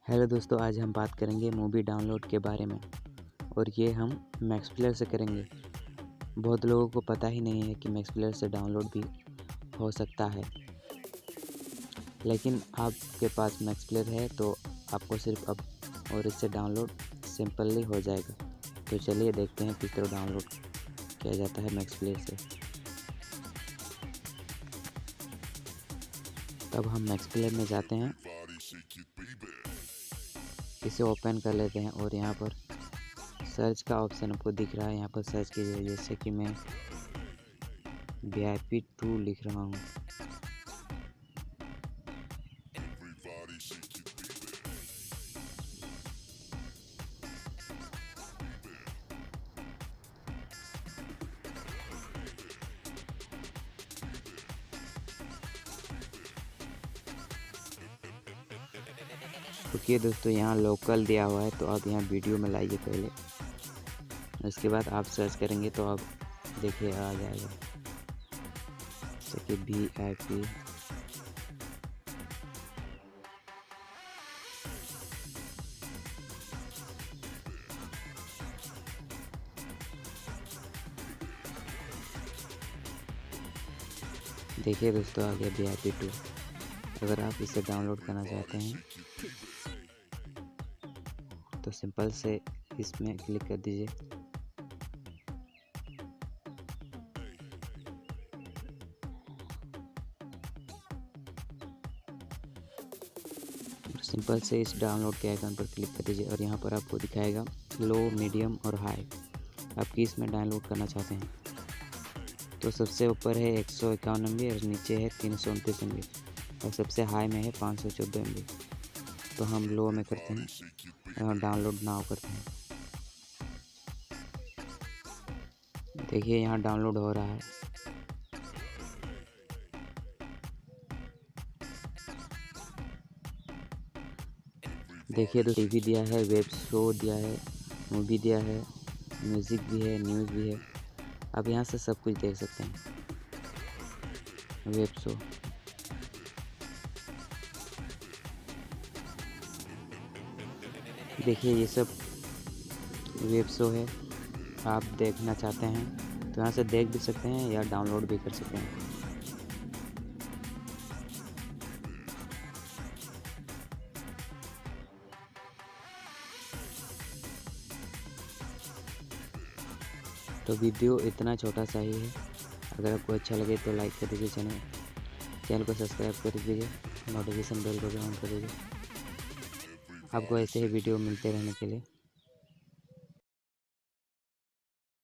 Hello दोस्तों, आज हम बात करेंगे मूवी डाउनलोड के बारे में और ये हम मैक्स प्लेयर से करेंगे। बहुत लोगों को पता ही नहीं है कि मैक्स प्लेयर से डाउनलोड भी हो सकता है, लेकिन आपके पास मैक्स प्लेयर है तो आपको सिर्फ अब और इससे डाउनलोड सिंपली हो जाएगा। तो चलिए देखते हैं किस तरह डाउनलोड किया जाता है मैक्स प्लेयर से। तब हम मैक्स प्लेयर में जाते हैं, इसे ओपन कर लेते हैं और यहाँ पर सर्च का ऑप्शन आपको दिख रहा है। यहाँ पर सर्च कीजिए, जैसे कि मैं VIP 2 लिख रहा हूँ। ओके दोस्तों, यहाँ लोकल दिया हुआ है तो आप यहाँ वीडियो में लाइए पहले, उसके बाद आप सर्च करेंगे तो आप देखिए आ जाएगा, जैसे कि VIP। देखिए दोस्तों, आ गया VIP 2। अगर आप इसे डाउनलोड करना चाहते हैं तो सिंपल से इसमें क्लिक कर दीजिए। सिंपल से इस डाउनलोड के आइकन पर क्लिक कर दीजिए और यहाँ पर आपको दिखाएगा लो, मीडियम और हाई, आप किस में डाउनलोड करना चाहते हैं। तो सबसे ऊपर है 151 MB और नीचे है 329 MB और सबसे हाई में है 514 MB। तो हम लो में करते हैं और डाउनलोड नाउ करते हैं। देखिए यहाँ डाउनलोड हो रहा है। देखिए तो टीवी दिया है, वेब शो दिया है, मूवी दिया है, म्यूज़िक भी है, न्यूज़ भी है। आप यहाँ से सब कुछ देख सकते हैं। वेब शो, देखिए ये सब वेब शो है। आप देखना चाहते हैं तो यहाँ से देख भी सकते हैं या डाउनलोड भी कर सकते हैं। तो वीडियो इतना छोटा सा ही है। अगर आपको अच्छा लगे तो लाइक कर दीजिए, चैनल को सब्सक्राइब कर दीजिए, नोटिफिकेशन बेल को भी ऑन कर दीजिए आपको ऐसे ही वीडियो मिलते रहने के लिए।